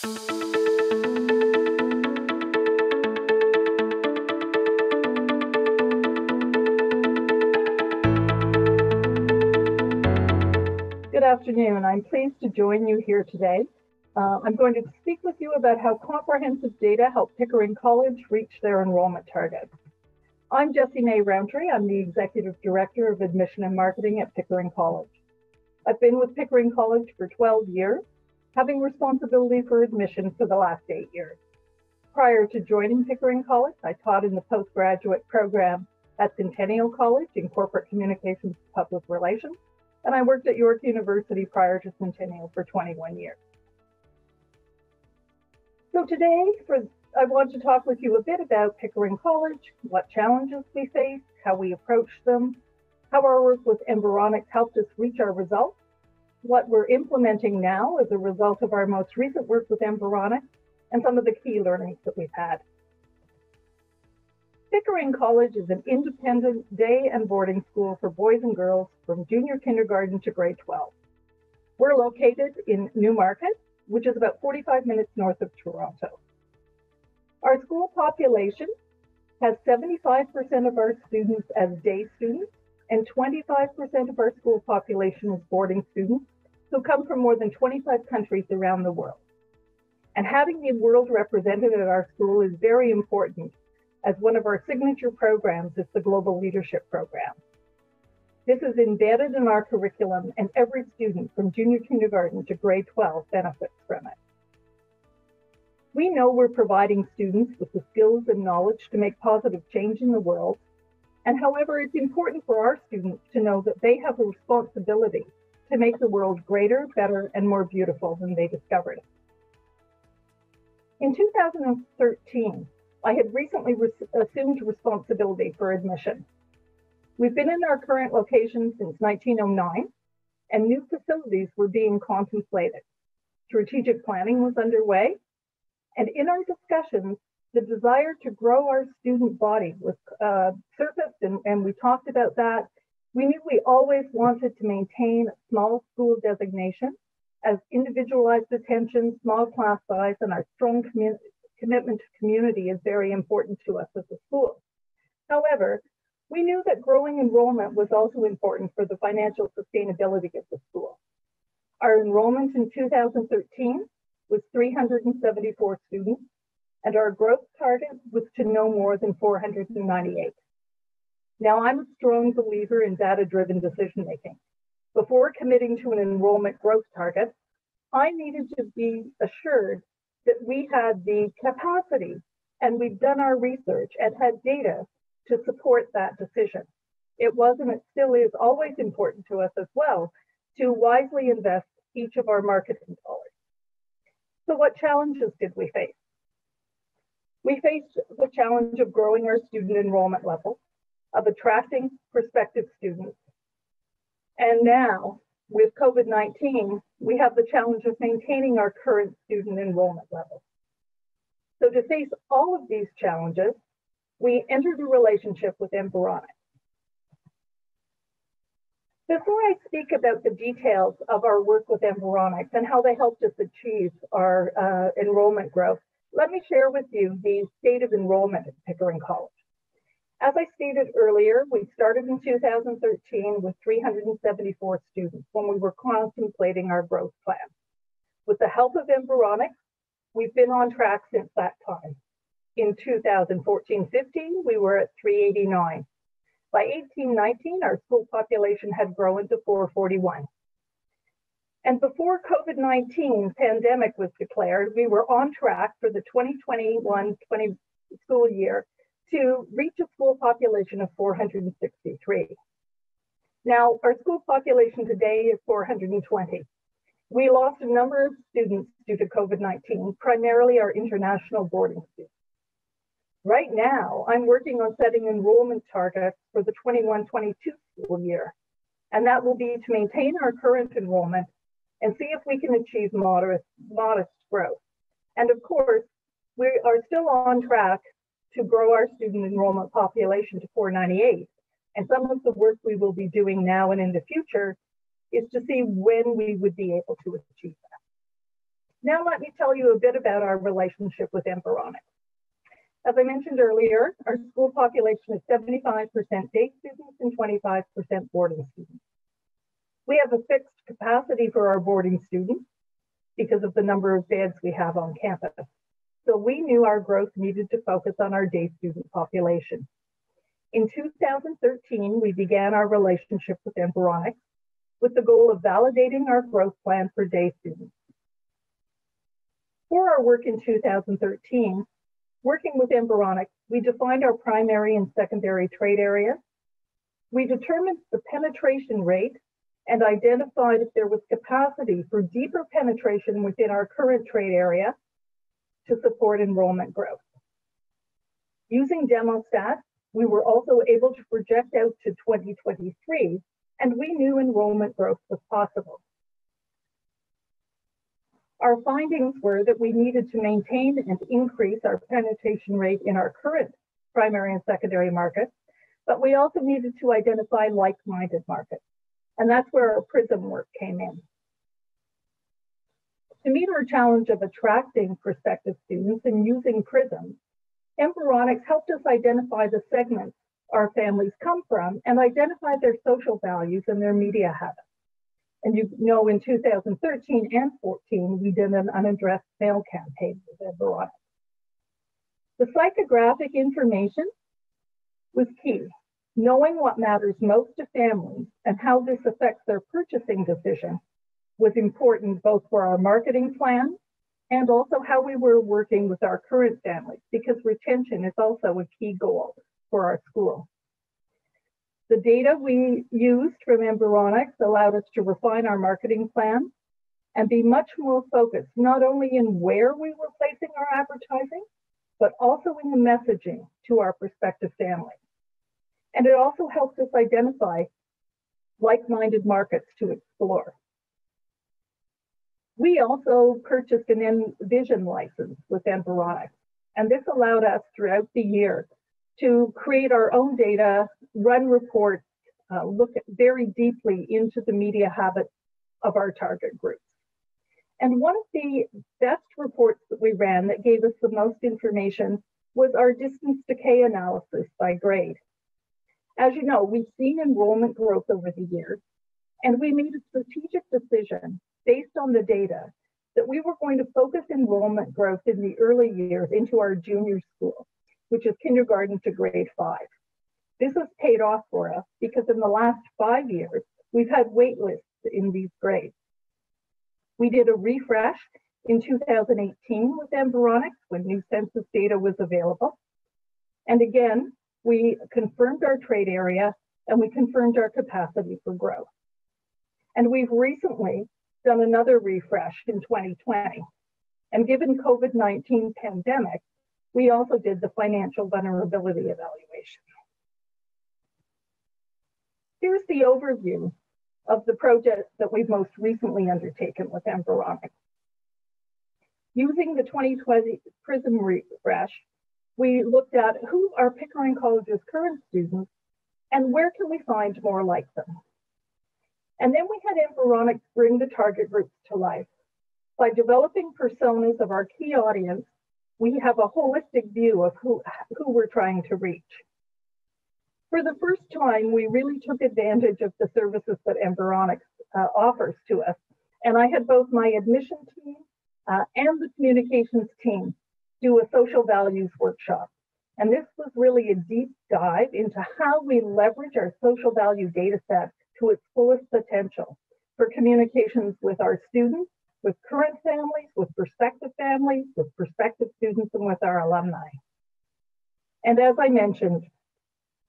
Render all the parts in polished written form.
Good afternoon. I'm pleased to join you here today. I'm going to speak with you about how comprehensive data help Pickering College reach their enrollment targets. I'm Jessie-May Rowntree. I'm the Executive Director of Admission and Marketing at Pickering College. I've been with Pickering College for 12 years, having responsibility for admission for the last 8 years. Prior to joining Pickering College, I taught in the postgraduate program at Centennial College in Corporate Communications and Public Relations, and I worked at York University prior to Centennial for 21 years. So today, I want to talk with you a bit about Pickering College, what challenges we face, how we approach them, how our work with Empirotic helped us reach our results, what we're implementing now as a result of our most recent work with Empirotic, and some of the key learnings that we've had. Pickering College is an independent day and boarding school for boys and girls from junior kindergarten to grade 12. We're located in Newmarket, which is about 45 minutes north of Toronto. Our school population has 75% of our students as day students, and 25% of our school population is boarding students who come from more than 25 countries around the world. And having the world represented at our school is very important, as one of our signature programs is the Global Leadership Program. This is embedded in our curriculum, and every student from junior kindergarten to grade 12 benefits from it. We know we're providing students with the skills and knowledge to make positive change in the world, and however, it's important for our students to know that they have a responsibility to make the world greater, better, and more beautiful than they discovered it. In 2013, I had recently assumed responsibility for admission. We've been in our current location since 1909, and new facilities were being contemplated. Strategic planning was underway, and in our discussions, the desire to grow our student body was surfaced, and we talked about that. We knew we always wanted to maintain a small school designation, as individualized attention, small class size, and our strong commitment to community is very important to us as a school. However, we knew that growing enrollment was also important for the financial sustainability of the school. Our enrollment in 2013 was 374 students, and our growth target was to no more than 498. Now, I'm a strong believer in data-driven decision-making. Before committing to an enrollment growth target, I needed to be assured that we had the capacity, and we've done our research and had data to support that decision. It was, and it still is, always important to us as well to wisely invest each of our marketing dollars. So what challenges did we face? We faced the challenge of growing our student enrollment level, of attracting prospective students, and now, with COVID-19, we have the challenge of maintaining our current student enrollment level. So to face all of these challenges, we entered a relationship with Empirotic. Before I speak about the details of our work with Empirotic and how they helped us achieve our enrollment growth, let me share with you the state of enrollment at Pickering College. As I stated earlier, we started in 2013 with 374 students when we were contemplating our growth plan. With the help of Empirotic, we've been on track since that time. In 2014-15, we were at 389. By 18-19, our school population had grown to 441. And before COVID-19 pandemic was declared, we were on track for the 2021-20 school year to reach a school population of 463. Now, our school population today is 420. We lost a number of students due to COVID-19, primarily our international boarding students. Right now, I'm working on setting enrollment targets for the 21-22 school year, and that will be to maintain our current enrollment and see if we can achieve modest growth. And of course, we are still on track to grow our student enrollment population to 498. And some of the work we will be doing now and in the future is to see when we would be able to achieve that. Now let me tell you a bit about our relationship with Empirotic. As I mentioned earlier, our school population is 75% day students and 25% boarding students. We have a fixed capacity for our boarding students because of the number of beds we have on campus. So we knew our growth needed to focus on our day student population. In 2013, we began our relationship with Empirotic with the goal of validating our growth plan for day students. For our work in 2013, working with Empirotic, we defined our primary and secondary trade area. We determined the penetration rate and identified if there was capacity for deeper penetration within our current trade area to support enrollment growth. Using demostats, we were also able to project out to 2023, and we knew enrollment growth was possible. Our findings were that we needed to maintain and increase our penetration rate in our current primary and secondary markets, but we also needed to identify like-minded markets. And that's where our PRISM work came in. To meet our challenge of attracting prospective students and using PRISM, Empirotic helped us identify the segments our families come from and identify their social values and their media habits. And you know, in 2013 and 14, we did an unaddressed mail campaign with Empirotic. The psychographic information was key. Knowing what matters most to families and how this affects their purchasing decision was important both for our marketing plan and also how we were working with our current families, because retention is also a key goal for our school. The data we used from Empirotic allowed us to refine our marketing plan and be much more focused, not only in where we were placing our advertising, but also in the messaging to our prospective families. And it also helped us identify like-minded markets to explore. We also purchased an Envision license with Empirotic, and this allowed us throughout the year to create our own data, run reports, look very deeply into the media habits of our target groups. And one of the best reports that we ran that gave us the most information was our distance decay analysis by grade. As you know, we've seen enrollment growth over the years, and we made a strategic decision based on the data that we were going to focus enrollment growth in the early years into our junior school, which is kindergarten to grade 5. This has paid off for us because in the last 5 years, we've had wait lists in these grades. We did a refresh in 2018 with Empirotic when new census data was available. And again, we confirmed our trade area and we confirmed our capacity for growth. And we've recently done another refresh in 2020. And given COVID-19 pandemic, we also did the financial vulnerability evaluation. Here's the overview of the project that we've most recently undertaken with Empirotic. Using the 2020 PRISM refresh, we looked at who are Pickering College's current students and where can we find more like them. And then we had Empirotic bring the target groups to life. By developing personas of our key audience, we have a holistic view of who we're trying to reach. For the first time, we really took advantage of the services that Empirotic offers to us. And I had both my admission team and the communications team do a social values workshop. And this was really a deep dive into how we leverage our social value data set to its fullest potential for communications with our students, with current families, with prospective students, and with our alumni. And as I mentioned,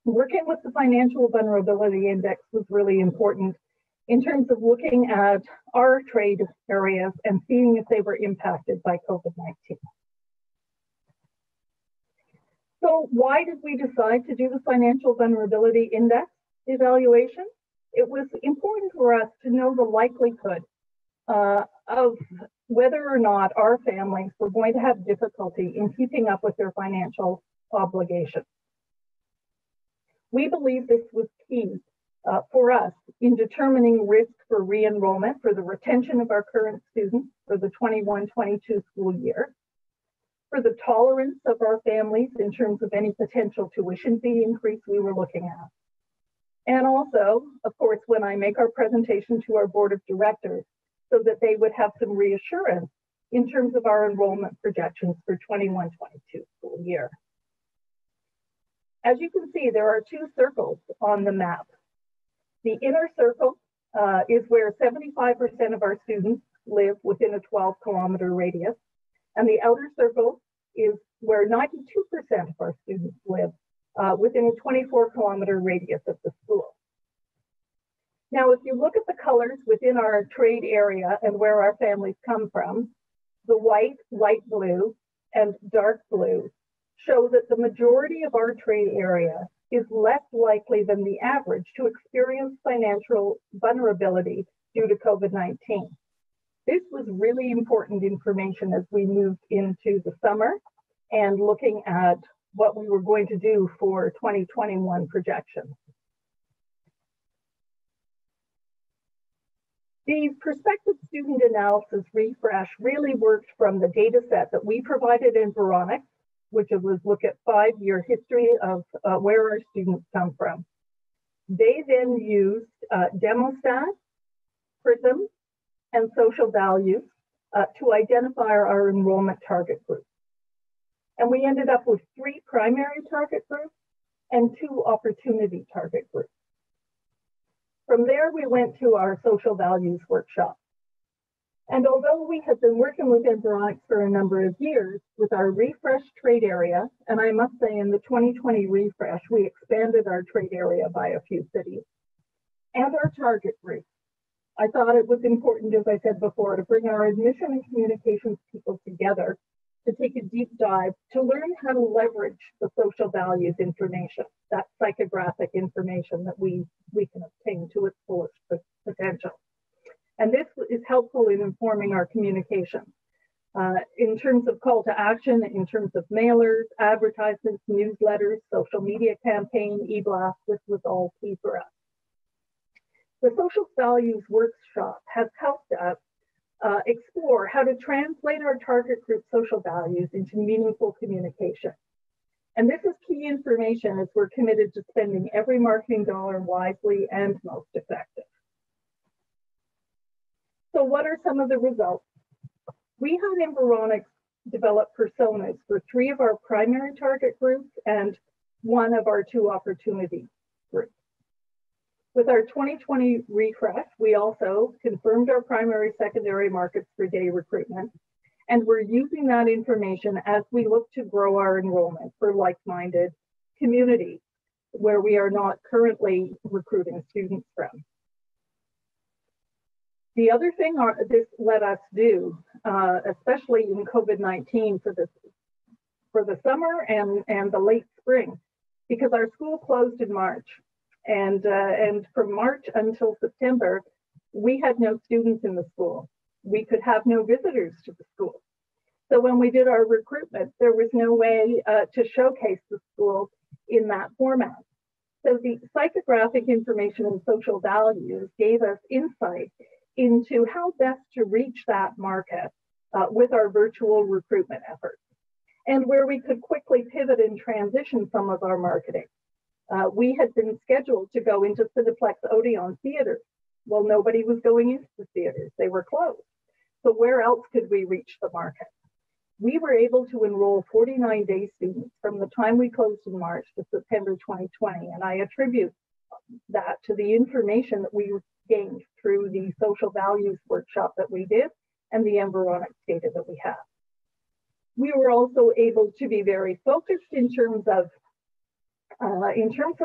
working with the Financial Vulnerability Index was really important in terms of looking at our trade areas and seeing if they were impacted by COVID-19. So why did we decide to do the Financial Vulnerability Index evaluation? It was important for us to know the likelihood of whether or not our families were going to have difficulty in keeping up with their financial obligations. We believe this was key for us in determining risk for re-enrollment for the retention of our current students for the 21-22 school year, for the tolerance of our families in terms of any potential tuition fee increase we were looking at. And also, of course, when I make our presentation to our board of directors, so that they would have some reassurance in terms of our enrollment projections for 21-22 school year. As you can see, there are two circles on the map. The inner circle is where 75% of our students live within a 12-kilometer radius, and the outer circle is where 92% of our students live within a 24-kilometer radius of the school. Now, if you look at the colors within our trade area and where our families come from, the white, light blue, and dark blue show that the majority of our trade area is less likely than the average to experience financial vulnerability due to COVID-19. This was really important information as we moved into the summer and looking at what we were going to do for 2021 projections. The prospective student analysis refresh really worked from the data set that we provided in Enpirotic, which was look at 5-year history of where our students come from. They then used Demostat, PRISM, and social values to identify our enrollment target group. And we ended up with 3 primary target groups and 2 opportunity target groups. From there, we went to our social values workshop. And although we had been working with Empirotic for a number of years with our refresh trade area, and I must say in the 2020 refresh, we expanded our trade area by a few cities, and our target group, I thought it was important, as I said before, to bring our admission and communications people together to take a deep dive to learn how to leverage the social values information, that psychographic information that we can obtain to its fullest potential. And this is helpful in informing our communication in terms of call to action, in terms of mailers, advertisements, newsletters, social media campaign, e-blast. This was all key for us. The social values workshop has helped us explore how to translate our target group social values into meaningful communication. And this is key information as we're committed to spending every marketing dollar wisely and most effective. So what are some of the results? We had Empirotic develop personas for 3 of our primary target groups and 1 of our 2 opportunity groups. With our 2020 refresh, we also confirmed our primary secondary markets for day recruitment, and we're using that information as we look to grow our enrollment for like-minded communities where we are not currently recruiting students from. The other thing this let us do, especially in COVID-19 for the summer and the late spring, because our school closed in March. And from March until September, we had no students in the school. We could have no visitors to the school. So when we did our recruitment, there was no way to showcase the school in that format. So the psychographic information and social values gave us insight into how best to reach that market with our virtual recruitment efforts, and where we could quickly pivot and transition some of our marketing. We had been scheduled to go into Cineplex Odeon theaters. Well, nobody was going into the theaters. They were closed. So where else could we reach the market? We were able to enroll 49 day students from the time we closed in March to September 2020. And I attribute that to the information that we gained through the social values workshop that we did and the Empirotic data that we have. We were also able to be very focused in terms of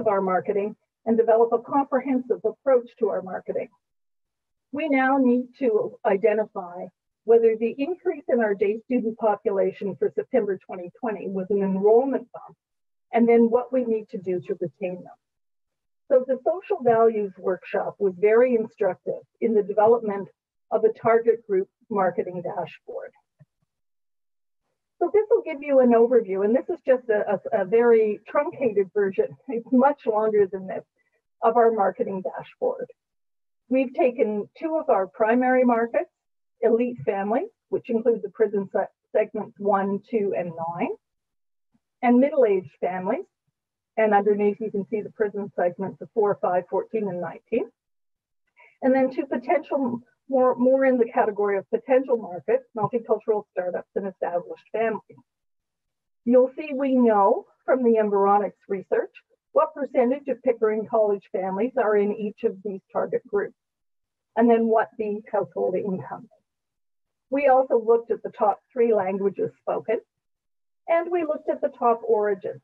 our marketing and develop a comprehensive approach to our marketing. We now need to identify whether the increase in our day student population for September 2020 was an enrollment bump, and then what we need to do to retain them. So the social values workshop was very instructive in the development of a target group marketing dashboard. So this will give you an overview, and this is just a very truncated version. It's much longer than this. of our marketing dashboard. We've taken two of our primary markets, elite families, which include the prison segments 1, 2, and 9, and middle-aged families, and underneath you can see the prison segments of 4, 5, 14, and 19. And then two potential, more in the category of potential markets, multicultural startups and established families. You'll see we know from the Empirotic research what percentage of Pickering College families are in each of these target groups, and then what the household income is. We also looked at the top 3 languages spoken, and we looked at the top origins.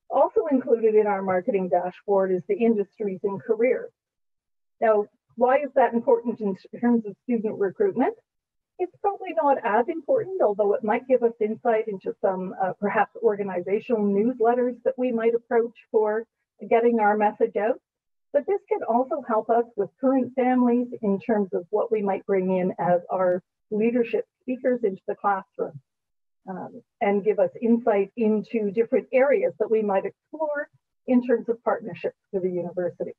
Also included in our marketing dashboard is the industries and careers. Now, why is that important in terms of student recruitment? It's probably not as important, although it might give us insight into some perhaps organizational newsletters that we might approach for getting our message out. But this can also help us with current families in terms of what we might bring in as our leadership speakers into the classroom, and give us insight into different areas that we might explore in terms of partnerships for the university.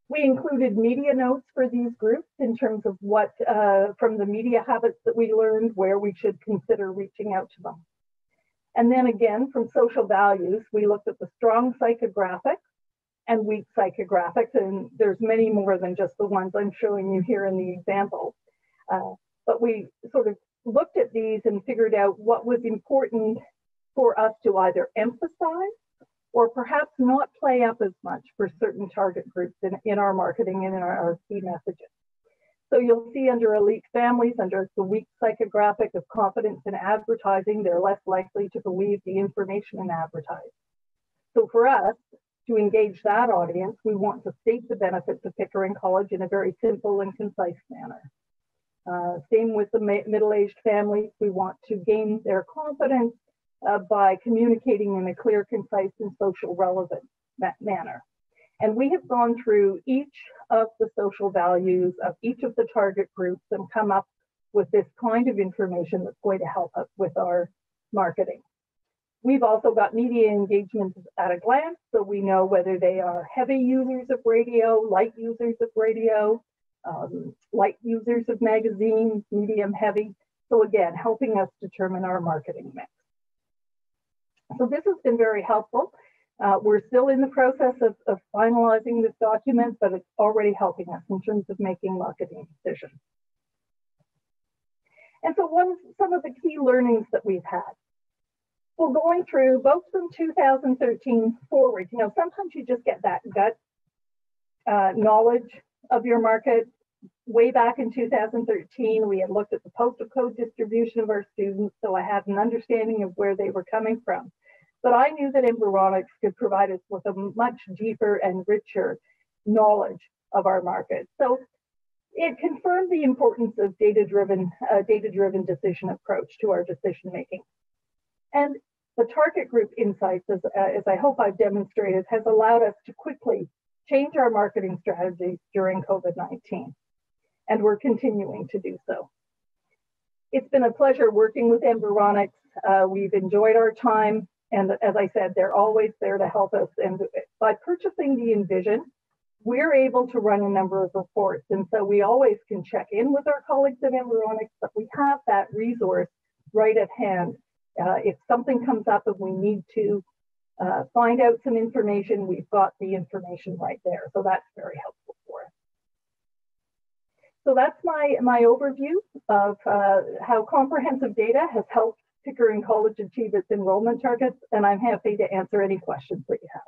We included media notes for these groups in terms of what, from the media habits that we learned, where we should consider reaching out to them. And then again, from social values, we looked at the strong psychographics and weak psychographics, and there's many more than just the ones I'm showing you here in the example. But we sort of looked at these and figured out what was important for us to either emphasize or perhaps not play up as much for certain target groups in our marketing and in our key messages. So you'll see under elite families, under the weak psychographic of confidence in advertising, they're less likely to believe the information in advertising. So for us, to engage that audience, we want to state the benefits of Pickering College in a very simple and concise manner. Same with the middle-aged families. We want to gain their confidence by communicating in a clear, concise, and social relevant manner. And we have gone through each of the social values of each of the target groups and come up with this kind of information that's going to help us with our marketing. We've also got media engagement at a glance, so we know whether they are heavy users of radio, light users of radio, light users of magazines, medium, heavy. So again, helping us determine our marketing mix. So this has been very helpful. We're still in the process of finalizing this document, but it's already helping us in terms of making marketing decisions. And so some of the key learnings that we've had. Well, going through both from 2013 forward, you know, sometimes you just get that gut knowledge of your market. Way back in 2013, we had looked at the postal code distribution of our students, so I had an understanding of where they were coming from. But I knew that Empirotic could provide us with a much deeper and richer knowledge of our market. So it confirmed the importance of data-driven decision approach to our decision making. And the target group insights, as I hope I've demonstrated, has allowed us to quickly change our marketing strategies during COVID-19. And we're continuing to do so. It's been a pleasure working with Empirotic. We've enjoyed our time. And as I said, they're always there to help us. And by purchasing the Envision, we're able to run a number of reports. And so we always can check in with our colleagues at Empirotic, but we have that resource right at hand. If something comes up and we need to find out some information, we've got the information right there. So that's very helpful for us. So that's my overview of how comprehensive data has helped Pickering College achieve its enrollment targets, and I'm happy to answer any questions that you have.